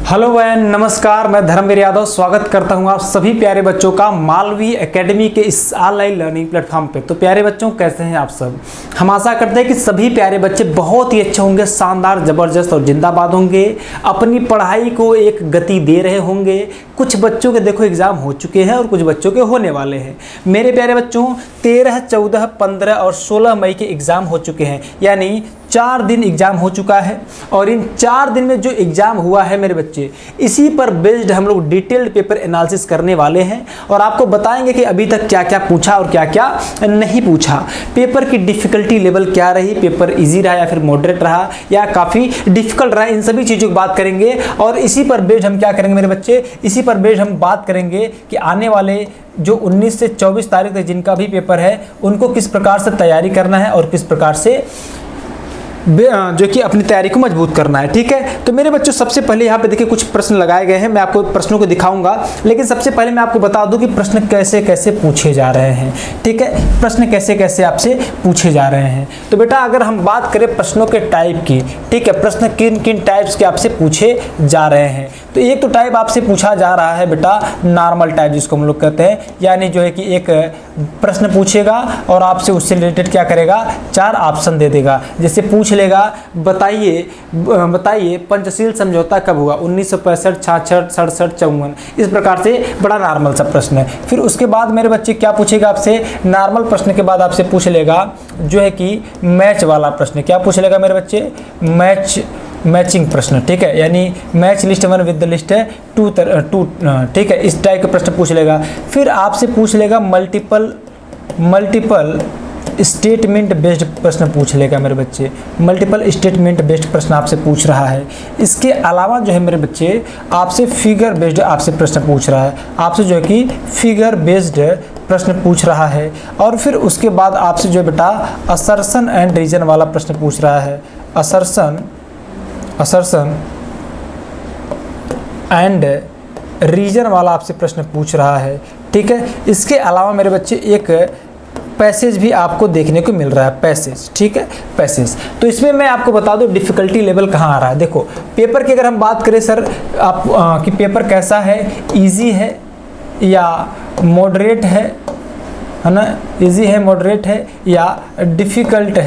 Hello van नमस्कार, मैं धर्मवीर यादव स्वागत करता हूं आप सभी प्यारे बच्चों का मालवी एकेडमी के इस ऑनलाइन लर्निंग प्लेटफॉर्म पे। तो प्यारे बच्चों, कैसे हैं आप सब? हम आशा करते हैं कि सभी प्यारे बच्चे बहुत ही अच्छे होंगे, शानदार, ज़बरदस्त और जिंदाबाद होंगे, अपनी पढ़ाई को एक गति दे रहे होंगे। कुछ बच्चों के देखो एग्ज़ाम हो चुके हैं और कुछ बच्चों के होने वाले हैं। मेरे प्यारे बच्चों, 13, 14, 15 और 16 मई के एग्ज़ाम हो चुके हैं, यानी 4 दिन एग्ज़ाम हो चुका है। और इन 4 दिन में जो एग्ज़ाम हुआ है मेरे बच्चे, इसी पर बेस्ड हम लोग डिटेल्ड पेपर एनालिसिस करने वाले हैं और आपको बताएंगे कि अभी तक क्या क्या पूछा और क्या क्या नहीं पूछा, पेपर की डिफ़िकल्टी लेवल क्या रही, पेपर इजी रहा या फिर मॉडरेट रहा या काफ़ी डिफ़िकल्ट रहा, इन सभी चीज़ों की बात करेंगे। और इसी पर बेस्ड हम क्या करेंगे मेरे बच्चे, इसी पर बेस्ड हम बात करेंगे कि आने वाले जो 19 से 24 तारीख तक जिनका भी पेपर है, उनको किस प्रकार से तैयारी करना है और किस प्रकार से जो कि अपनी तैयारी को मजबूत करना है। ठीक है, तो मेरे बच्चों सबसे पहले यहाँ पे देखिए कुछ प्रश्न लगाए गए हैं, मैं आपको प्रश्नों को दिखाऊंगा, लेकिन सबसे पहले मैं आपको बता दूं कि प्रश्न कैसे कैसे पूछे जा रहे हैं। ठीक है, प्रश्न कैसे कैसे आपसे पूछे जा रहे हैं। तो बेटा अगर हम बात करें प्रश्नों के टाइप की, ठीक है, प्रश्न किन किन टाइप्स के आपसे पूछे जा रहे हैं, तो एक तो टाइप आपसे पूछा जा रहा है बेटा नॉर्मल टाइप, जिसको हम लोग कहते हैं, यानी जो है कि एक प्रश्न पूछेगा और आपसे उससे रिलेटेड क्या करेगा, 4 ऑप्शन दे देगा। जैसे पूछ लेगा, बताइए पंचशील समझौता कब हुआ, 1965, 66, 67, 54, इस प्रकार से बड़ा नॉर्मल सा प्रश्न है। फिर उसके बाद मेरे बच्चे क्या पूछेगा आपसे, नॉर्मल प्रश्न के बाद आपसे पूछ लेगा जो है कि मैच वाला प्रश्न। क्या पूछ लेगा मेरे बच्चे, मैचिंग प्रश्न। ठीक है, यानी match list 1 with the list है 2, ठीक है, इस टाइप के प्रश्न पूछ लेगा। फिर आपसे पूछ लेगा मल्टीपल स्टेटमेंट बेस्ड प्रश्न पूछ लेगा मेरे बच्चे, मल्टीपल स्टेटमेंट बेस्ड प्रश्न आपसे पूछ रहा है। इसके अलावा जो है मेरे बच्चे आपसे फिगर बेस्ड आपसे प्रश्न पूछ रहा है, आपसे जो है कि फिगर बेस्ड प्रश्न पूछ रहा है। और फिर उसके बाद आपसे जो है बेटा असर्शन एंड रीजन वाला प्रश्न पूछ रहा है, असर्शन एंड रीजन वाला आपसे प्रश्न पूछ रहा है। ठीक है, इसके अलावा मेरे बच्चे एक पैसेज भी आपको देखने को मिल रहा है, पैसेज। ठीक है, पैसेज। तो इसमें मैं आपको बता दूं डिफ़िकल्टी लेवल कहाँ आ रहा है। देखो पेपर की अगर हम बात करें सर आप कि पेपर कैसा है, इजी है या मॉडरेट है ना, इजी है, मॉडरेट है या डिफ़िकल्ट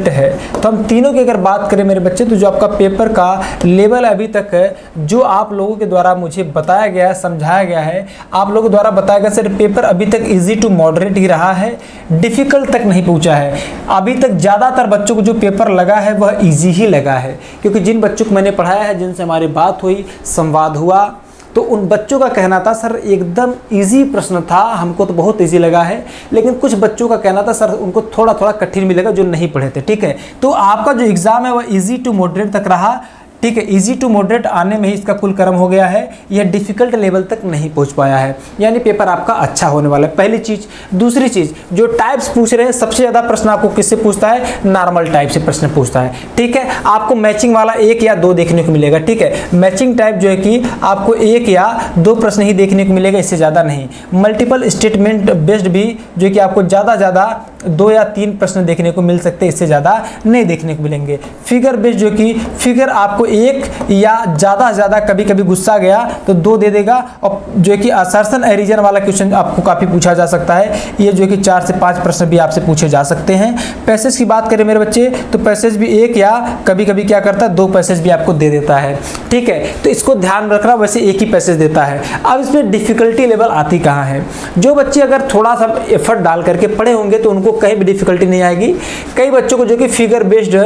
है, तो हम तीनों की अगर बात करें मेरे बच्चे, तो जो आपका पेपर का लेवल अभी तक जो आप लोगों के द्वारा मुझे बताया गया है, समझाया गया है, आप लोगों द्वारा बताया गया सर पेपर अभी तक इजी टू मॉडरेट ही रहा है, डिफ़िकल्ट तक नहीं पहुंचा है। अभी तक ज़्यादातर बच्चों को जो पेपर लगा है वह ईजी ही लगा है, क्योंकि जिन बच्चों को मैंने पढ़ाया है, जिनसे हमारी बात हुई, संवाद हुआ, तो उन बच्चों का कहना था सर एकदम इजी प्रश्न था, हमको तो बहुत इजी लगा है। लेकिन कुछ बच्चों का कहना था सर उनको थोड़ा थोड़ा कठिन मिलेगा जो नहीं पढ़े थे। ठीक है, तो आपका जो एग्ज़ाम है वह इजी टू मॉडरेट तक रहा। ठीक है, इजी टू मॉडरेट आने में ही इसका कुल क्रम हो गया है, यह डिफ़िकल्ट लेवल तक नहीं पहुंच पाया है, यानी पेपर आपका अच्छा होने वाला है, पहली चीज़। दूसरी चीज़, जो टाइप्स पूछ रहे हैं, सबसे ज़्यादा प्रश्न आपको किससे पूछता है, नॉर्मल टाइप से प्रश्न पूछता है। ठीक है, आपको मैचिंग वाला 1 या 2 देखने को मिलेगा। ठीक है, मैचिंग टाइप जो है कि आपको 1 या 2 प्रश्न ही देखने को मिलेगा, इससे ज़्यादा नहीं। मल्टीपल स्टेटमेंट बेस्ड भी जो कि आपको ज़्यादा 2 या 3 प्रश्न देखने को मिल सकते हैं, इससे ज़्यादा नहीं देखने को मिलेंगे। फिगर बेस्ड जो कि फिगर आपको 1 या ज़्यादा कभी कभी गुस्सा गया तो 2 दे देगा। और जो कि असर्शन एंड रीजन वाला क्वेश्चन आपको काफ़ी पूछा जा सकता है, ये जो कि 4 से 5 प्रश्न भी आपसे पूछे जा सकते हैं। पैसेज की बात करें मेरे बच्चे, तो पैसेज भी 1 या कभी कभी क्या करता है 2 पैसेज भी आपको दे देता है। ठीक है, तो इसको ध्यान रखना, वैसे 1 ही पैसेज देता है। अब इसमें डिफ़िकल्टी लेवल आती कहाँ है, जो बच्चे अगर थोड़ा सा एफर्ट डाल करके पढ़े होंगे तो उनको कहीं भी डिफ़िकल्टी नहीं आएगी। कई बच्चों को जो कि फिगर बेस्ड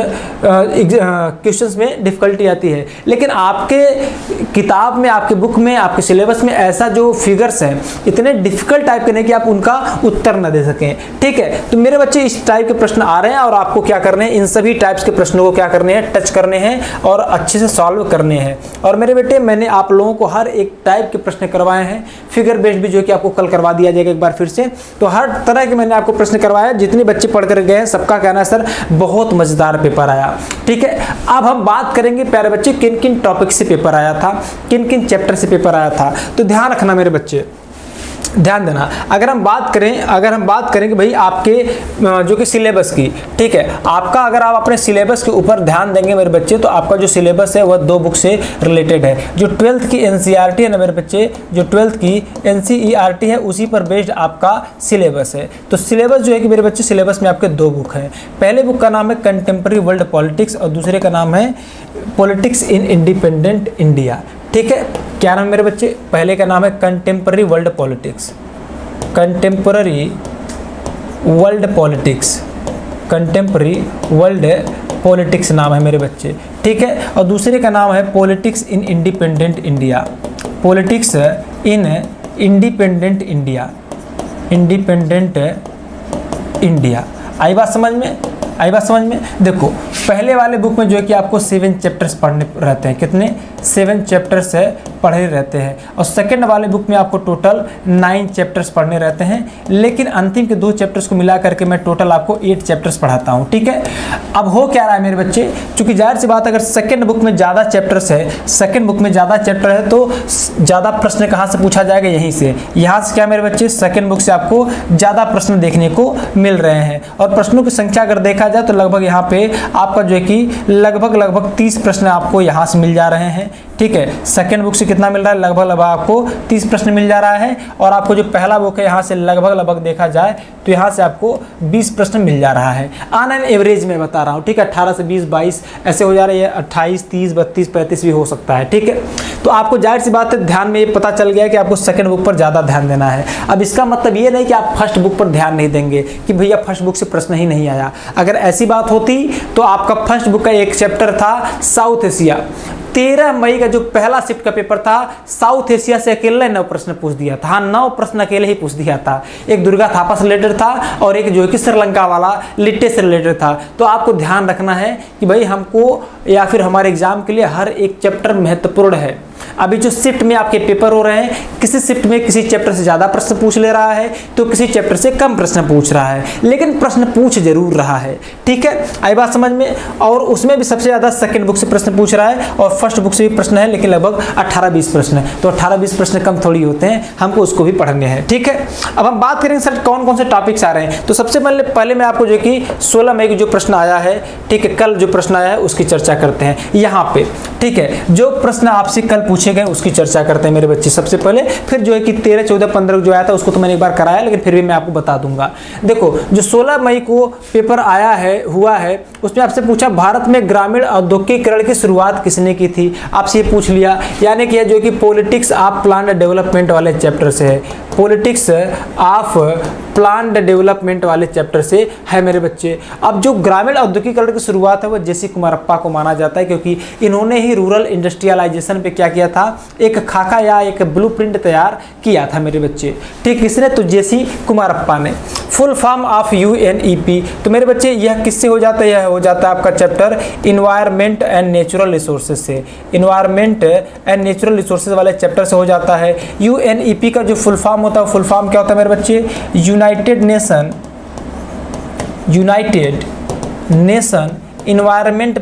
क्वेश्चंस में डिफ़िकल्टी आती है, लेकिन आपके किताब में, आपके बुक में, आपके सिलेबस में ऐसा जो फिगर्स हैं इतने डिफ़िकल्ट टाइप के नहीं कि आप उनका उत्तर न दे सकें। ठीक है, तो मेरे बच्चे इस टाइप के प्रश्न आ रहे हैं और आपको क्या करने हैं, इन सभी टाइप्स के प्रश्नों को क्या करने हैं, टच करने हैं और अच्छे से सॉल्व करने हैं। और मेरे बेटे मैंने आप लोगों को हर एक टाइप के प्रश्न करवाए हैं, फिगर बेस्ड भी जो कि आपको कल करवा दिया जाएगा एक बार फिर से। तो हर तरह के मैंने आपको प्रश्न करवाया, जितने बच्चे पढ़ कर गए हैं सबका कहना है सर बहुत मज़ेदार पेपर आया। ठीक है, अब हम बात करेंगे प्यारे बच्चे किन किन टॉपिक से पेपर आया था, किन किन चैप्टर से पेपर आया था। तो ध्यान रखना मेरे बच्चे, ध्यान देना, अगर हम बात करें कि भाई आपके जो कि सिलेबस की, ठीक है, आपका अगर आप अपने सिलेबस के ऊपर ध्यान देंगे मेरे बच्चे, तो आपका जो सिलेबस है वह 2 बुक से रिलेटेड है। जो 12th की एनसीईआरटी है ना मेरे बच्चे, जो 12th की एनसीईआरटी है उसी पर बेस्ड आपका सिलेबस है। तो सिलेबस जो है कि मेरे बच्चे, सिलेबस में आपके 2 बुक हैं। पहले बुक का नाम है कंटेम्प्रेरी वर्ल्ड पॉलिटिक्स और दूसरे का नाम है पॉलिटिक्स इन इंडिपेंडेंट इंडिया। ठीक है, क्या नाम मेरे बच्चे? पहले का नाम है contemporary world politics, contemporary world politics, contemporary world politics नाम है मेरे बच्चे। ठीक है, और दूसरे का नाम है politics in independent India, politics in independent India, independent India. आई बात समझ में? आई बात समझ में? देखो, पहले वाले बुक में जो है कि आपको 7 चैप्टर्स पढ़ने रहते हैं। कितने? 7 चैप्टर्स पढ़े रहते हैं। और सेकंड वाले बुक में आपको टोटल 9 चैप्टर्स पढ़ने रहते हैं, लेकिन अंतिम के 2 चैप्टर्स को मिला करके मैं टोटल आपको 8 चैप्टर्स पढ़ाता हूँ। ठीक है, अब हो क्या रहा है मेरे बच्चे, चूंकि जाहिर सी बात, अगर सेकंड बुक में ज़्यादा चैप्टर्स है, सेकंड बुक में ज़्यादा चैप्टर है, तो ज़्यादा प्रश्न कहाँ से पूछा जाएगा? यहीं से। यहाँ से क्या मेरे बच्चे, सेकंड बुक से आपको ज़्यादा प्रश्न देखने को मिल रहे हैं। और प्रश्नों की संख्या अगर देखा जाए तो लगभग यहाँ पे आपका जो है कि लगभग 30 प्रश्न आपको यहाँ से मिल जा रहे हैं। ठीक है, सेकंड बुक से कितना मिल रहा है? लगभग आपको 30 प्रश्न मिल जा रहा है। और आपको जो पहला बुक है यहाँ से लगभग देखा जाए तो यहाँ से आपको 20 प्रश्न मिल जा रहा है, ऑन एन एवरेज में बता रहा हूँ। ठीक है, 18 से 20, 22 ऐसे हो जा रहे हैं, 28, 30, 32, 35 भी हो सकता है। ठीक है, तो आपको जाहिर सी बात है ध्यान में ये पता चल गया कि आपको सेकंड बुक पर ज़्यादा ध्यान देना है। अब इसका मतलब ये नहीं कि आप फर्स्ट बुक पर ध्यान नहीं देंगे कि भैया फर्स्ट बुक से प्रश्न ही नहीं आया। अगर ऐसी बात होती तो आपका फर्स्ट बुक का एक चैप्टर था साउथ एशिया, 13 मई का जो पहला शिफ्ट का पेपर था, साउथ एशिया से अकेले 9 प्रश्न पूछ दिया था। हाँ, 9 प्रश्न अकेले ही पूछ दिया था। एक दुर्गा थापा से रिलेटेड था और एक जो है कि श्रीलंका वाला लिट्टे से रिलेटेड था। तो आपको ध्यान रखना है कि भाई हमको या फिर हमारे एग्जाम के लिए हर एक चैप्टर महत्वपूर्ण है। अभी जो शिफ्ट में आपके पेपर हो रहे हैं, किसी शिफ्ट में किसी चैप्टर से ज़्यादा प्रश्न पूछ ले रहा है तो किसी चैप्टर से कम प्रश्न पूछ रहा है, लेकिन प्रश्न पूछ जरूर रहा है। ठीक है, आई बात समझ में? और उसमें भी सबसे ज़्यादा सेकंड बुक से प्रश्न पूछ रहा है और फर्स्ट बुक से भी प्रश्न है, लेकिन लगभग 18-20 प्रश्न है। तो 18-20 प्रश्न कम थोड़ी होते हैं, हमको उसको भी पढ़ने हैं। ठीक है, अब हम बात करेंगे सर कौन कौन से टॉपिक्स आ रहे हैं। तो सबसे पहले मैं आपको जो कि 16 मई को जो प्रश्न आया है, ठीक है, कल जो प्रश्न आया है उसकी चर्चा करते हैं यहाँ पे। ठीक है, जो प्रश्न आपसे कल पूछे गए उसकी चर्चा करते हैं मेरे बच्चे सबसे पहले। फिर जो है कि 13, 14, 15 जो आया था उसको तो मैंने एक बार कराया, लेकिन फिर भी मैं आपको बता दूंगा। देखो, जो 16 मई को पेपर आया है, हुआ है, उसमें आपसे पूछा भारत में ग्रामीण औद्योगिकीकरण की शुरुआत किसने की थी। आपसे ये पूछ लिया, यानी कि जो कि पॉलिटिक्स ऑफ प्लान्ड डेवलपमेंट वाले चैप्टर से है, पॉलिटिक्स ऑफ प्लान्ड डेवलपमेंट वाले चैप्टर से है मेरे बच्चे। अब जो ग्रामीण औद्योगिकीकरण की शुरुआत है वो जेसी कुमारप्पा को माना जाता है, क्योंकि इन्होंने ही रूरल इंडस्ट्रियलाइजेशन पे क्या किया था, एक खाका या एक ब्लूप्रिंट तैयार किया था मेरे बच्चे। ठीक, किसने? तो जेसी कुमारप्पा ने। फुल फॉर्म ऑफ यूएनईपी, तो मेरे बच्चे यह किससे हो जाता है? यह हो जाता है आपका chapter environment and natural resources से, इन्वायरमेंट एंड नेचुरल रिसोर्सेज वाले चैप्टर से हो जाता है। यूएनईपी का जो फुल फॉर्म होता है, फुल फॉर्म क्या होता है मेरे बच्चे? United Nation Environment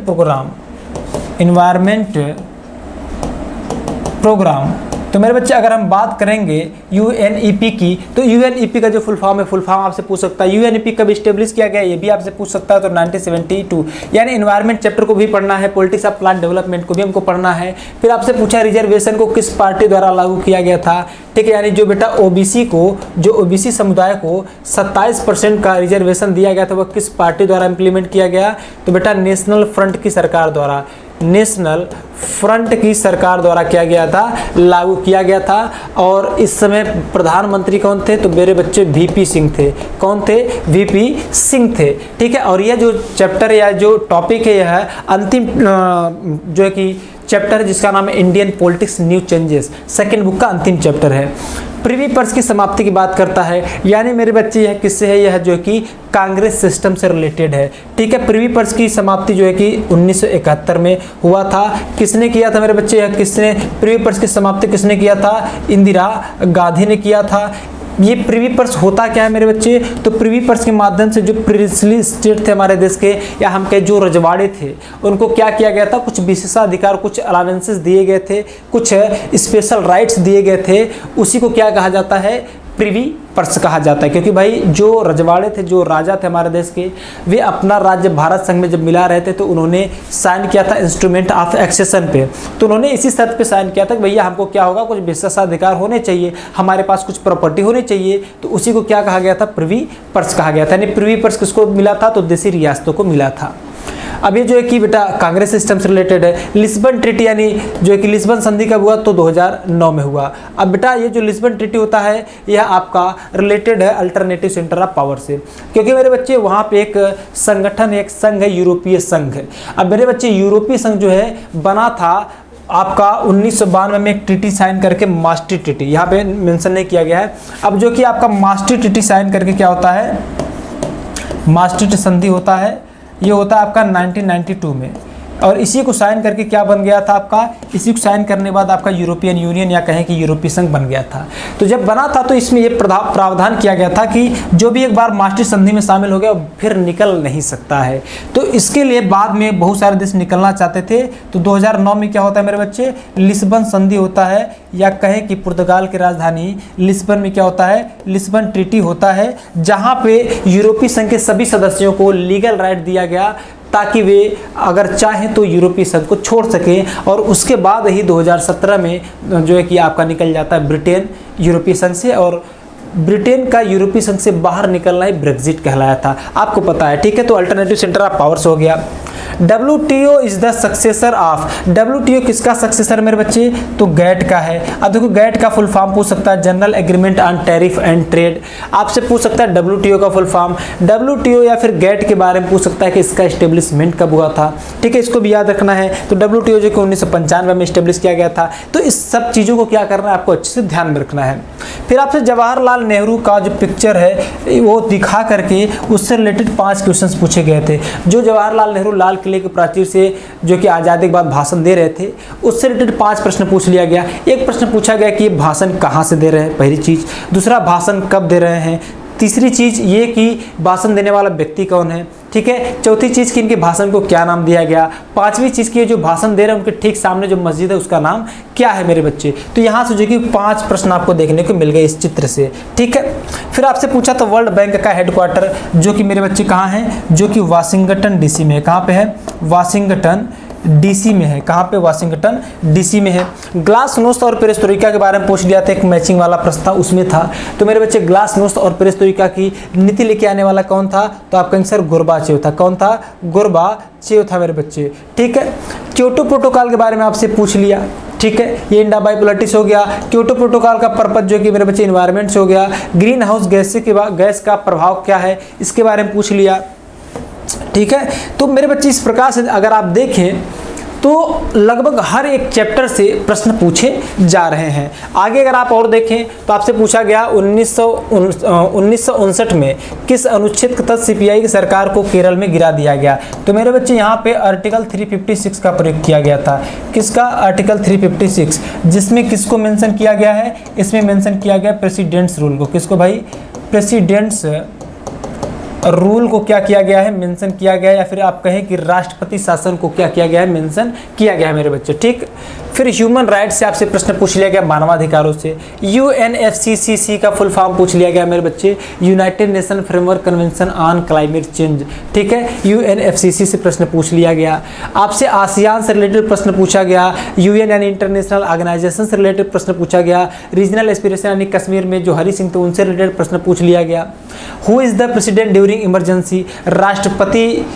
Programme. तो मेरे बच्चे अगर हम बात करेंगे यूएनईपी की, तो यूएनईपी का जो फुल फॉर्म है, फुल फॉर्म आपसे पूछ सकता है। यूएनईपी कब स्टेब्लिश किया गया ये भी आपसे पूछ सकता है, तो 1972। यानी इन्वायरमेंट चैप्टर को भी पढ़ना है, पॉलिटिक्स ऑफ प्लांट डेवलपमेंट को भी हमको पढ़ना है। फिर आपसे पूछा रिजर्वेशन को किस पार्टी द्वारा लागू किया गया था। ठीक है, यानी जो बेटा ओबीसी को, जो ओबीसी समुदाय को 27% का रिजर्वेशन दिया गया था, वह किस पार्टी द्वारा इंप्लीमेंट किया गया? तो बेटा नेशनल फ्रंट की सरकार द्वारा, नेशनल फ्रंट की सरकार द्वारा किया गया था, लागू किया गया था। और इस समय प्रधानमंत्री कौन थे? तो मेरे बच्चे वीपी सिंह थे। कौन थे? वीपी सिंह थे। ठीक है, और यह जो चैप्टर या जो टॉपिक है, यह अंतिम जो है कि चैप्टर है जिसका नाम है Indian politics new changes, second book का अंतिम चैप्टर है। प्रिवी पर्स की समाप्ति की बात करता है, यानी मेरे बच्चे यह किससे है? यह जो कि कांग्रेस सिस्टम से रिलेटेड है। ठीक है, प्रिवी पर्स की समाप्ति जो है कि 1971 में हुआ था। किसने किया था मेरे बच्चे? यह किसने प्रिवी पर्स की समाप्ति किसने किया था? इंदिरा गांधी ने किया था। ये प्रिवी पर्स होता क्या है मेरे बच्चे? तो प्रिवी पर्स के माध्यम से जो प्रिंसली स्टेट थे हमारे देश के, या हम के जो रजवाड़े थे, उनको क्या किया गया था? कुछ विशेषाधिकार, कुछ अलावेंसेस दिए गए थे, कुछ स्पेशल राइट्स दिए गए थे। उसी को क्या कहा जाता है? प्रिवी पर्स कहा जाता है, क्योंकि भाई जो रजवाड़े थे, जो राजा थे हमारे देश के, वे अपना राज्य भारत संघ में जब मिला रहे थे तो उन्होंने साइन किया था इंस्ट्रूमेंट ऑफ एक्सेशन पे। तो उन्होंने इसी शर्त पे साइन किया था कि भैया हमको क्या होगा, कुछ विशेषाधिकार होने चाहिए, हमारे पास कुछ प्रॉपर्टी होनी चाहिए। तो उसी को क्या कहा गया था, प्रिवी पर्स कहा गया था। यानी प्रिवी पर्स किसको मिला था, तो देशी रियासतों को मिला था। अब ये जो है कि बेटा कांग्रेस सिस्टम से रिलेटेड है। लिस्बन ट्रीटी यानी जो है कि लिस्बन संधि कब हुआ, तो 2009 में हुआ। अब बेटा ये जो लिस्बन ट्रीटी होता है यह आपका रिलेटेड है अल्टरनेटिव सेंटर ऑफ पावर से, क्योंकि मेरे बच्चे वहाँ पे एक संगठन, एक संघ है, यूरोपीय संघ है। अब मेरे बच्चे यूरोपीय संघ जो है बना था आपका 1992 में एक ट्रीटी साइन करके, मास्ट्रिक्ट ट्रीटी, यहाँ पे मेंशन नहीं किया गया है। अब जो कि आपका मास्ट्रिक्ट ट्रीटी साइन करके क्या होता है, मास्ट्रिक्ट संधि होता है, ये होता है आपका 1992 में, और इसी को साइन करके क्या बन गया था आपका, इसी को साइन करने के बाद आपका यूरोपियन यूनियन या कहें कि यूरोपीय संघ बन गया था। तो जब बना था तो इसमें ये प्रावधान किया गया था कि जो भी एक बार मास्ट्रिक्ट संधि में शामिल हो गया फिर निकल नहीं सकता है। तो इसके लिए बाद में बहुत सारे देश निकलना चाहते थे। तो 2009 में क्या होता है मेरे बच्चे, लिस्बन संधि होता है, या कहें कि पुर्तगाल की राजधानी लिस्बन में क्या होता है, लिस्बन ट्रीटी होता है, जहाँ पे यूरोपीय संघ के सभी सदस्यों को लीगल राइट दिया गया ताकि वे अगर चाहें तो यूरोपीय संघ को छोड़ सकें। और उसके बाद ही 2017 में जो है कि आपका निकल जाता है ब्रिटेन यूरोपीय संघ से, और ब्रिटेन का यूरोपीय संघ से बाहर निकलना ही ब्रेक्जिट कहलाया था, आपको पता है, ठीक है। तो अल्टरनेटिव सेंटर ऑफ पावर्स हो गया। WTO is the successor of, WTO किसका सक्सेसर मेरे बच्चे, तो गैट का है। अब देखो गैट का फुल फॉर्म पूछ सकता है, general agreement on tariff and trade. आपसे पूछ सकता है WTO का फुल फॉर्म, WTO या फिर गैट के बारे में पूछ सकता है कि इसका एस्टेब्लिशमेंट कब हुआ था, ठीक है, इसको भी याद रखना है। तो WTO जो कि 1995 में एस्टेब्लिश किया गया था। तो इस सब चीज़ों को क्या करना है, आपको अच्छे से ध्यान में रखना है। फिर आपसे जवाहरलाल नेहरू का जो पिक्चर है वो दिखा करके उससे रिलेटेड 5 क्वेश्चंस पूछे गए थे। जो जवाहरलाल नेहरू लाल किले के प्राचीर से जो कि आज़ादी के बाद भाषण दे रहे थे, उससे रिलेटेड 5 प्रश्न पूछ लिया गया। एक प्रश्न पूछा गया कि ये भाषण कहाँ से दे रहे हैं, पहली चीज़। दूसरा, भाषण कब दे रहे हैं। तीसरी चीज़ ये कि भाषण देने वाला व्यक्ति कौन है, ठीक है। चौथी चीज़ कि इनके भाषण को क्या नाम दिया गया। पांचवी चीज़ की जो भाषण दे रहे हैं उनके ठीक सामने जो मस्जिद है उसका नाम क्या है मेरे बच्चे। तो यहाँ से जो कि 5 प्रश्न आपको देखने को मिल गए इस चित्र से, ठीक है। फिर आपसे पूछा तो वर्ल्ड बैंक का हेडक्वार्टर जो कि मेरे बच्चे कहाँ है, जो कि वाशिंगटन DC में है। कहाँ पे है, वाशिंगटन DC में है। कहाँ पे, वाशिंगटन DC में है। ग्लासनोस्ट और पेरेस्ट्रोइका के बारे में पूछ लिया था, एक मैचिंग वाला प्रश्न था उसमें था। तो मेरे बच्चे ग्लासनोस्ट और पेरेस्ट्रोइका की नीति लेके आने वाला कौन था, तो आप कहेंगे सर गोर्बाचेव था। कौन था, गोर्बाचेव था मेरे बच्चे, ठीक है। क्योटो प्रोटोकॉल के बारे में आपसे पूछ लिया, ठीक है। ये इंडा बाइपोलैरिटी हो गया। क्योटो प्रोटोकॉल का पर्पज जो कि मेरे बच्चे इन्वायरमेंट से हो गया। ग्रीन हाउस गैस का प्रभाव क्या है इसके बारे में पूछ लिया, ठीक है। तो मेरे बच्चे इस प्रकार से अगर आप देखें तो लगभग हर एक चैप्टर से प्रश्न पूछे जा रहे हैं। आगे अगर आप और देखें तो आपसे पूछा गया 1959 में किस अनुच्छेद के तहत CPI की सरकार को केरल में गिरा दिया गया। तो मेरे बच्चे यहाँ पे आर्टिकल 356 का प्रयोग किया गया था। किसका, आर्टिकल 356, जिसमें किसको मेंशन किया गया है, इसमें मेंशन किया गया प्रेसिडेंट्स रूल को। किसको भाई, प्रेसिडेंट्स रूल को क्या किया गया है, मेंशन किया गया है, या फिर आप कहें कि राष्ट्रपति शासन को क्या किया गया है, मेंशन किया गया है मेरे बच्चे, ठीक। फिर ह्यूमन राइट्स से आपसे प्रश्न पूछ लिया गया, मानवाधिकारों से। UNFCCC का फुल फॉर्म पूछ लिया गया मेरे बच्चे, United nation framework convention on climate change, ठीक है। UNFCCC से प्रश्न पूछ लिया गया। आपसे आसियान से रिलेटेड प्रश्न पूछा गया। UN यानी इंटरनेशनल ऑर्गेनाइजेशन से रिलेटेड प्रश्न पूछा गया। रीजनल एस्पिरेशन यानी कश्मीर में जो हरि सिंह थे उनसे रिलेटेड प्रश्न पूछ लिया गया। Who is the president during emergency, राष्ट्रपति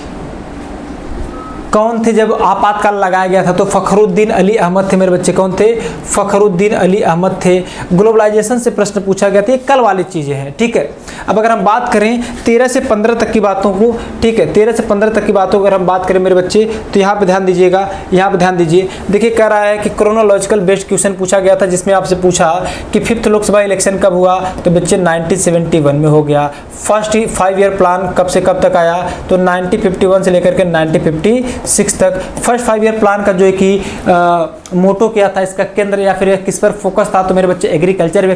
कौन थे जब आपातकाल लगाया गया था, तो फखरुद्दीन अली अहमद थे मेरे बच्चे। कौन थे, फखरुद्दीन अली अहमद थे। ग्लोबलाइजेशन से प्रश्न पूछा गया था, ये कल वाली चीज़ें हैं, ठीक है। अब अगर हम बात करें 13 से 15 तक की बातों को, ठीक है, 13 से 15 तक की बातों को अगर हम बात करें मेरे बच्चे तो यहाँ पे ध्यान दीजिएगा, यहाँ पे ध्यान दीजिए। देखिए कह रहा है कि क्रोनोलॉजिकल बेस्ड क्वेश्चन पूछा गया था, जिसमें आपसे पूछा कि 5th लोकसभा इलेक्शन कब हुआ, तो बच्चे 1971 में हो गया। फर्स्ट 5 ईयर प्लान कब से कब तक आया, तो 1951 से लेकर के 1956 तक। फर्स्ट 5 ईयर प्लान का जो है कि मोटो क्या था, इसका केंद्र या फिर किस पर फोकस था, तो मेरे बच्चे एग्रीकल्चर में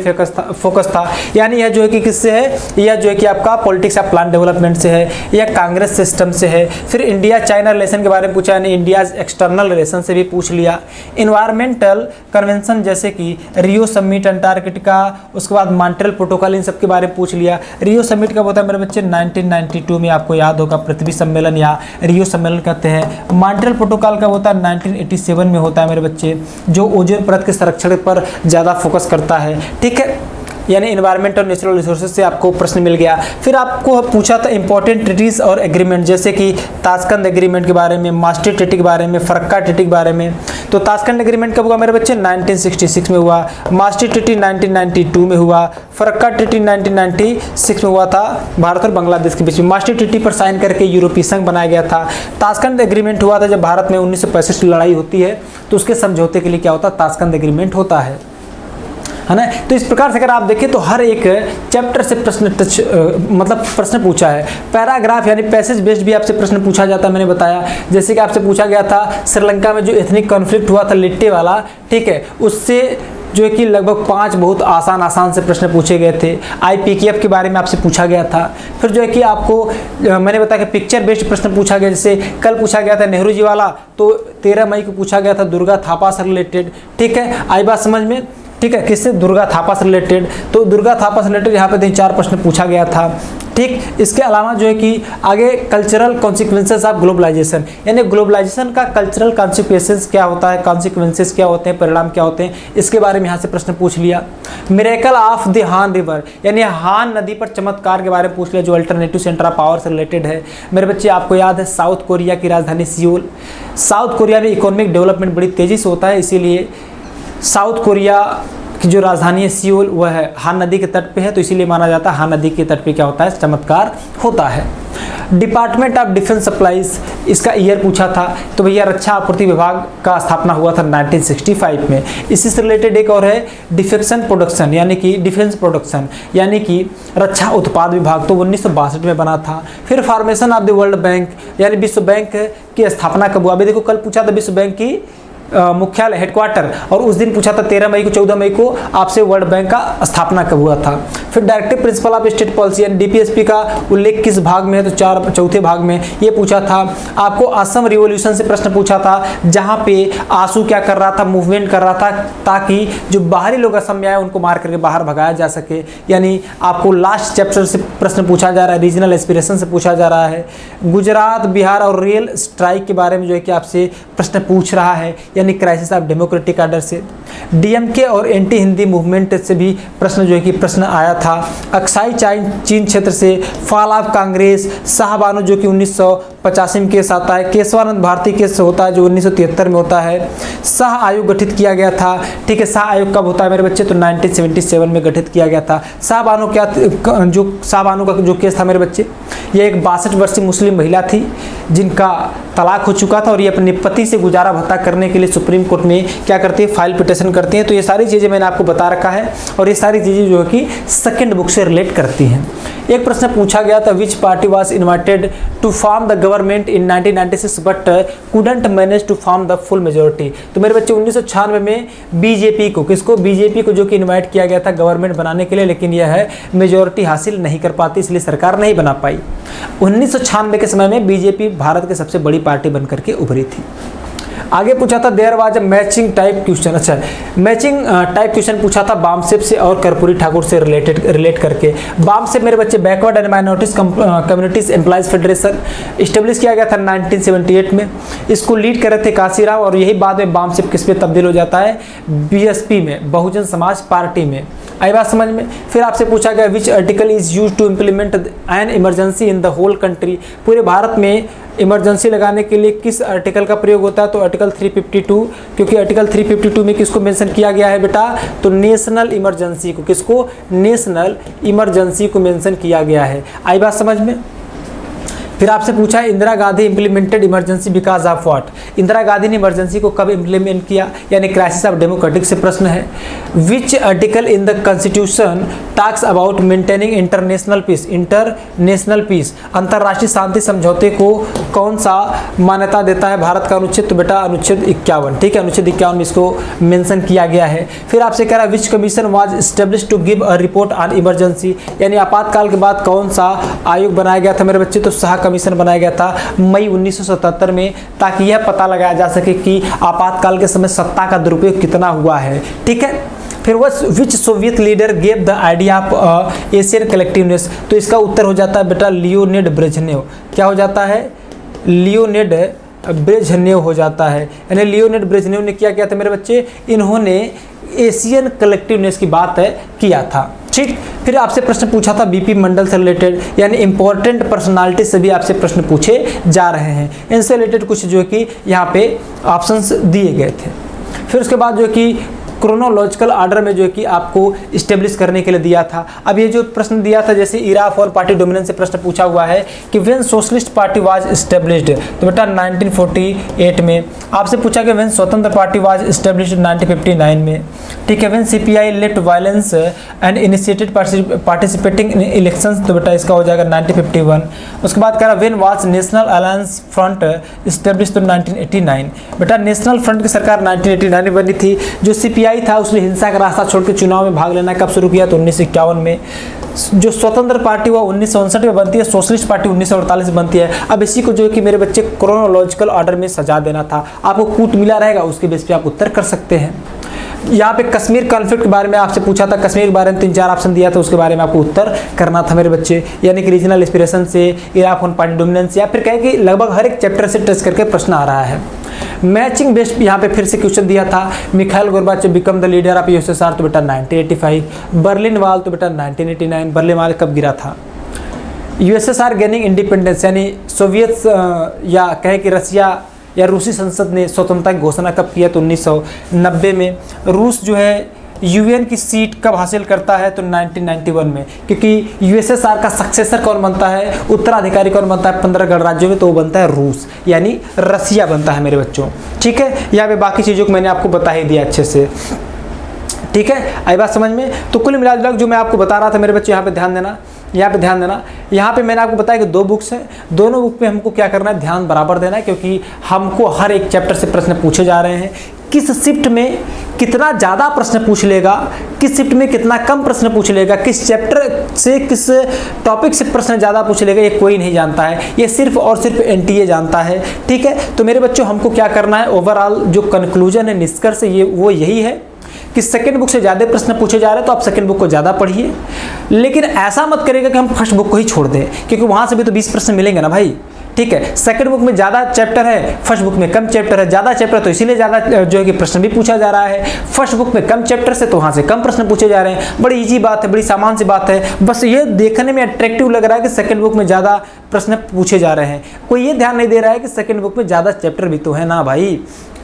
फोकस था। यानी यह जो है कि किससे है, यह जो है कि आपका पॉलिटिक्स ऑफ प्लान डेवलपमेंट से है, या कांग्रेस सिस्टम से है। फिर इंडिया चाइना रिलेशन के बारे में पूछा, यानी इंडिया एक्सटर्नल रिलेशन से भी पूछ लिया। इन्वायरमेंटल कन्वेंशन जैसे कि रियो समिट अंटार्कटिका, उसके बाद मॉन्ट्रियल प्रोटोकॉल, इन सब के बारे में पूछ लिया। रियो समिट कब होता है मेरे बच्चे, 1992 में, आपको याद होगा, पृथ्वी सम्मेलन या रियो सम्मेलन कहते हैं। मॉन्ट्रियल प्रोटोकॉल कब होता है, 1987 में होता है मेरे बच्चे, जो ओजोन परत के संरक्षण पर ज़्यादा फोकस करता है। ठीक है, यानी एनवायरनमेंट और नेचुरल रिसोर्सेज से आपको प्रश्न मिल गया। फिर आपको पूछा था इंपॉर्टेंट ट्रीटीज और एग्रीमेंट, जैसे कि ताशकंद एग्रीमेंट के बारे में, मास्ट्रिक्ट ट्रीटी के बारे में, फरक्का ट्रीटी के बारे में। तो ताशकंद एग्रीमेंट कब हुआ मेरे बच्चे, 1966 में हुआ। मास्ट्रिक्ट ट्रीटी 1992 में हुआ। फरक्का ट्रीटी 1996 में हुआ था भारत और बांग्लादेश के बीच में। मास्ट्रिक्ट ट्रीटी पर साइन करके यूरोपीय संघ बनाया गया था। ताशकंद एग्रीमेंट हुआ था जब भारत में 1965 लड़ाई होती है, तो उसके समझौते के लिए क्या होता है, ताशकंद एग्रीमेंट होता है ना। तो इस प्रकार से अगर आप देखें तो हर एक चैप्टर से प्रश्न प्रश्न पूछा है। पैराग्राफ यानी पैसेज बेस्ड भी आपसे प्रश्न पूछा जाता है, मैंने बताया। जैसे कि आपसे पूछा गया था श्रीलंका में जो एथनिक कॉन्फ्लिक्ट हुआ था लिट्टे वाला, ठीक है, उससे जो है कि लगभग 5 बहुत आसान से प्रश्न पूछे गए थे। IPKF के बारे में आपसे पूछा गया था। फिर जो है कि आपको मैंने बताया कि पिक्चर बेस्ड प्रश्न पूछा गया, जैसे कल पूछा गया था नेहरू जी वाला, तो 13 मई को पूछा गया था दुर्गा थापा से रिलेटेड। ठीक है, आई बात समझ में, ठीक है, किससे, दुर्गा थापा से रिलेटेड। तो दुर्गा थापा से रिलेटेड यहाँ पे 3-4 प्रश्न पूछा गया था। ठीक, इसके अलावा जो है कि आगे कल्चरल कॉन्सिक्वेंसेस ऑफ ग्लोबलाइजेशन, यानी ग्लोबलाइजेशन का कल्चरल कॉन्सिक्वेंसेस क्या होता है, कॉन्सिक्वेंसेस क्या होते हैं, परिणाम क्या होते हैं, इसके बारे में यहाँ से प्रश्न पूछ लिया। मिरेकल ऑफ द हान रिवर, यानी हान नदी पर चमत्कार के बारे में पूछ लिया, जो अल्टरनेटिव सेंटर ऑफ पावर से रिलेटेड है। मेरे बच्चे आपको याद है साउथ कोरिया की राजधानी सियोल। साउथ कोरिया में इकोनॉमिक डेवलपमेंट बड़ी तेज़ी से होता है, इसीलिए साउथ कोरिया की जो राजधानी है सियोल वह है हान नदी के तट पे है, तो इसीलिए माना जाता है हान नदी के तट पे क्या होता है, चमत्कार होता है। डिपार्टमेंट ऑफ डिफेंस सप्लाईज, इसका ईयर पूछा था, तो भैया रक्षा आपूर्ति विभाग का स्थापना हुआ था 1965 में। इसी से रिलेटेड एक और है डिफेक्शन प्रोडक्शन, यानी कि डिफेंस प्रोडक्शन, यानी कि रक्षा उत्पाद विभाग, तो 1962 में बना था। फिर formation of the world bank, यानी विश्व बैंक की स्थापना कब हुआ। अभी देखो कल पूछा था विश्व बैंक की मुख्यालय हेडक्वार्टर, और उस दिन पूछा था 13 मई को 14 मई को आपसे वर्ल्ड बैंक का स्थापना कब हुआ था। फिर directive principle of state policy यानी DPSP का उल्लेख किस भाग में है, तो चौथे भाग में ये पूछा था। आपको असम रिवॉल्यूशन से प्रश्न पूछा था, जहाँ पे आंसू क्या कर रहा था, मूवमेंट कर रहा था, ताकि जो बाहरी लोग असम में आए उनको मार करके बाहर भगाया जा सके। यानी आपको लास्ट चैप्टर से प्रश्न पूछा जा रहा है, रीजनल एस्पिरेशन से पूछा जा रहा है। गुजरात, बिहार और रेल स्ट्राइक के बारे में जो है कि आपसे प्रश्न पूछ रहा है, यानी क्राइसिस ऑफ डेमोक्रेटिक ऑर्डर से। DMK और एंटी हिंदी मूवमेंट से भी प्रश्न जो है कि प्रश्न आया था। अक्साई चीन क्षेत्र से, फॉल ऑफ कांग्रेस, शाहबानो जो कि 1985 में केस आता है, केशवानंद भारती केस होता है जो 1973 में होता है। शाह आयोग गठित किया गया था, ठीक है, शाह आयोग कब होता है मेरे बच्चे, तो 1977 में गठित किया गया था। शाहबानो का जो केस था मेरे बच्चे, ये एक 62 वर्षीय मुस्लिम महिला थी जिनका तलाक हो चुका था, और ये अपने पति से गुजारा भत्ता करने के लिए सुप्रीम कोर्ट में क्या करती है, फाइल पिटिशन करती हैं। तो ये सारी चीज़ें मैंने आपको बता रखा है, और ये सारी चीज़ें जो है कि सेकंड बुक से रिलेट करती हैं। एक प्रश्न पूछा गया था, which party was invited to form the government in 1996 but couldn't manage to form the full majority. तो मेरे बच्चे 1996 में बीजेपी को, किसको, बीजेपी को जो कि इन्वाइट किया गया था गवर्नमेंट बनाने के लिए, लेकिन यह है मेजोरिटी हासिल नहीं कर पाती, इसलिए सरकार नहीं बना पाई। 1996 के समय में बीजेपी भारत की सबसे बड़ी पार्टी बनकर के उभरी थी। आगे पूछा था there was a matching type question, अच्छा मैचिंग टाइप क्वेश्चन पूछा था बामसेप से और कर्पूरी ठाकुर से रिलेट करके। बामसेप मेरे बच्चे backward and minorities communities employees federation establish किया गया था 1978 में। इसको लीड कर रहे थे काशीराव, और यही बाद में बामसेप किस पे तब्दील हो जाता है, BSP में, बहुजन समाज पार्टी में। आई बात समझ में। फिर आपसे पूछा गया which article is use to implement an emergency in the whole country, पूरे भारत में इमरजेंसी लगाने के लिए किस आर्टिकल का प्रयोग होता है, तो आर्टिकल 352, क्योंकि आर्टिकल 352 में किसको मेंशन किया गया है बेटा, तो नेशनल इमरजेंसी को, किसको, नेशनल इमरजेंसी को मेंशन किया गया है। आई बात समझ में। फिर आपसे पूछा Indira Gandhi implemented emergency because of what, Indira Gandhi ने इमरजेंसी को कब इम्प्लीमेंट किया, यानी क्राइसिस ऑफ डेमोक्रेटिक से प्रश्न है। Which article in the constitution talks about maintaining international peace, international peace अंतर्राष्ट्रीय शांति समझौते को कौन सा मान्यता देता है, भारत का अनुच्छेद, तो बेटा अनुच्छेद 51, ठीक है, अनुच्छेद 51 में इसको मेंशन किया गया है। फिर आपसे कह रहा है which commission was established to give a report on emergency, यानी आपातकाल के बाद कौन सा आयोग बनाया गया था मेरे बच्चे, तो शाह कमीशन बनाया गया था मई 1977 में, ताकि यह पता लगाया जा सके कि आपातकाल के समय सत्ता का दुरुपयोग कितना हुआ है, ठीक है। फिर वह which Soviet leader gave the idea of Asian collectiveness, तो इसका उत्तर हो जाता है बेटा लियोनिड ब्रेजनेव, क्या हो जाता है, लियोनिड ब्रेजनेव हो जाता है, यानी लियोनिड ब्रेजनेव ने क्या किया था मेरे बच्चे, इन्होंने एशियन कलेक्टिवनेस की बात किया था, ठीक। फिर आपसे प्रश्न पूछा था बीपी मंडल से रिलेटेड, यानी इंपॉर्टेंट पर्सनालिटी से भी आपसे प्रश्न पूछे जा रहे हैं, इनसे रिलेटेड कुछ जो कि यहाँ पे ऑप्शंस दिए गए थे। फिर उसके बाद जो कि क्रोनोलॉजिकल ऑर्डर में जो कि आपको इस्टेब्लिश करने के लिए दिया था। अब ये जो प्रश्न दिया था, जैसे इरा फॉर पार्टी डोमिनेंस से प्रश्न पूछा हुआ है कि when socialist party was established, तो बेटा 1948 में। आपसे पूछा कि व्हेन स्वतंत्र पार्टी वाज इस्टेब्लिश्ड 1959 में, ठीक है। When CPI left violence and initiated participating in elections, तो बेटा इसका हो जाएगा 1951। उसके बाद कह रहा when was national alliance front established, तो 1989। बेटा नेशनल फ्रंट की सरकार 1989 में बनी थी। जो सीपीआई था उसने हिंसा का रास्ता छोड़ के चुनाव में भाग लेना कब शुरू किया, तो 1951 में। जो स्वतंत्र पार्टी हुआ 1959 में बनती है, सोशलिस्ट पार्टी 1948 में बनती है। अब इसी को जो है कि मेरे बच्चे क्रोनोलॉजिकल ऑर्डर में सजा देना था, आपको कूट मिला रहेगा, उसके बेस पे आप उत्तर कर सकते हैं। यहाँ पे कश्मीर कॉन्फ्लिक्ट के बारे में आपसे पूछा था, कश्मीर के बारे में 3-4 ऑप्शन दिया था, उसके बारे में आपको उत्तर करना था मेरे बच्चे, यानी कि रीजनल एस्पिरेशन से, इराक ऑन पार्टी डोमिनेंस, या फिर कहें कि लगभग हर एक चैप्टर से टच करके प्रश्न आ रहा है। मैचिंग बेस्ड यहाँ पे फिर से क्वेश्चन दिया था, Mikhail Gorbachev become the leader of USSR, तो बेटा 1985। बर्लिन वॉल, तो बेटा 1989। बर्लिन वॉल कब गिरा था। यूएसएसआर गेनिंग इंडिपेंडेंस, यानी सोवियत या कहे कि रसिया या रूसी संसद ने स्वतंत्रता की घोषणा कब किया, तो 1990 में। रूस जो है यूएन की सीट कब हासिल करता है, तो 1991 में, क्योंकि यूएसएसआर का सक्सेसर कौन बनता है, उत्तराधिकारी कौन बनता है 15 गणराज्यों में, तो वो बनता है रूस, यानी रसिया बनता है मेरे बच्चों, ठीक है। यहाँ पे बाकी चीज़ों को मैंने आपको बता ही दिया अच्छे से, ठीक है, आई बात समझ में। तो कुल मिला जो मैं आपको बता रहा था मेरे बच्चों, यहाँ पे ध्यान देना, यहाँ पे ध्यान देना। यहाँ पे मैंने आपको बताया कि 2 बुक्स हैं, दोनों बुक पे हमको क्या करना है, ध्यान बराबर देना है, क्योंकि हमको हर एक चैप्टर से प्रश्न पूछे जा रहे हैं। किस शिफ्ट में कितना ज़्यादा प्रश्न पूछ लेगा, किस शिफ्ट में कितना कम प्रश्न पूछ लेगा, किस चैप्टर से किस टॉपिक से प्रश्न ज़्यादा पूछ लेगा, ये कोई नहीं जानता है, ये सिर्फ और सिर्फ एनटीए जानता है, ठीक है। तो मेरे बच्चों हमको क्या करना है, ओवरऑल जो कंक्लूजन है, निष्कर्ष ये वो यही है कि सेकंड बुक से ज़्यादा प्रश्न पूछे जा रहे हैं, तो आप सेकंड बुक को ज़्यादा पढ़िए, लेकिन ऐसा मत करिएगा कि हम फर्स्ट बुक को ही छोड़ दें, क्योंकि वहाँ से भी तो 20 प्रश्न मिलेंगे ना भाई, ठीक है। सेकंड बुक में ज़्यादा चैप्टर है, फर्स्ट बुक में कम चैप्टर है, ज़्यादा चैप्टर तो इसीलिए ज़्यादा जो है कि प्रश्न भी पूछा जा रहा है, फर्स्ट बुक में कम चैप्टर से तो वहाँ से कम प्रश्न पूछे जा रहे हैं। बड़ी इजी बात है, बड़ी सामान्य सी बात है, बस ये देखने में अट्रैक्टिव लग रहा है कि सेकंड बुक में ज़्यादा प्रश्न पूछे जा रहे हैं, कोई ये ध्यान नहीं दे रहा है कि सेकंड बुक में ज़्यादा चैप्टर भी तो है ना भाई,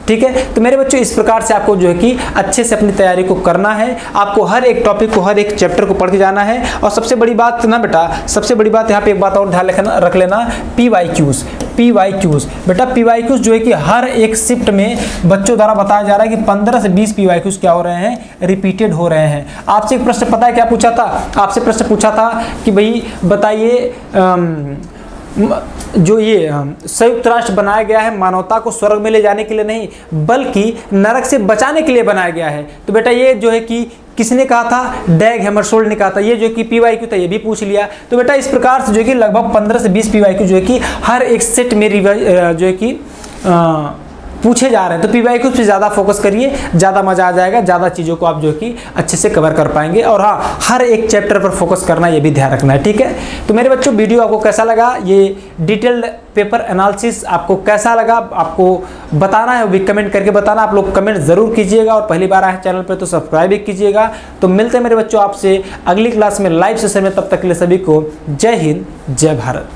ठीक है। तो मेरे बच्चों इस प्रकार से आपको जो है कि अच्छे से अपनी तैयारी को करना है, आपको हर एक टॉपिक को, हर एक चैप्टर को पढ़ के जाना है। और सबसे बड़ी बात ना बेटा, सबसे बड़ी बात यहाँ पे एक बात और ध्यान रख लेना, PYQs बेटा, PYQs जो है कि हर एक शिफ्ट में बच्चों द्वारा बताया जा रहा है कि 15 से 20 PYQs क्या हो रहे हैं, रिपीटेड हो रहे हैं। आपसे एक प्रश्न पता है क्या पूछा था, आपसे प्रश्न पूछा था कि भाई बताइए जो ये संयुक्त राष्ट्र बनाया गया है मानवता को स्वर्ग में ले जाने के लिए नहीं, बल्कि नरक से बचाने के लिए बनाया गया है। तो बेटा ये जो है कि किसने कहा था, डैग हैमरशोल्ड ने कहा था। ये जो कि PYQ था ये भी पूछ लिया। तो बेटा इस प्रकार से जो है कि लगभग 15 से 20 PYQ जो है कि हर एक सेट में जो है कि पूछे जा रहे हैं। तो PYQ पे ज़्यादा फोकस करिए, ज़्यादा मज़ा आ जाएगा, ज़्यादा चीज़ों को आप जो कि अच्छे से कवर कर पाएंगे। और हाँ, हर एक चैप्टर पर फोकस करना, ये भी ध्यान रखना है, ठीक है। तो मेरे बच्चों वीडियो आपको कैसा लगा, ये डिटेल्ड पेपर एनालिसिस आपको कैसा लगा, आपको बताना है, वो भी कमेंट करके बताना। आप लोग कमेंट ज़रूर कीजिएगा, और पहली बार आए चैनल पर तो सब्सक्राइब भी कीजिएगा। तो मिलते हैं मेरे बच्चों आपसे अगली क्लास में लाइव सेशन में, तब तक के लिए सभी को जय हिंद, जय भारत।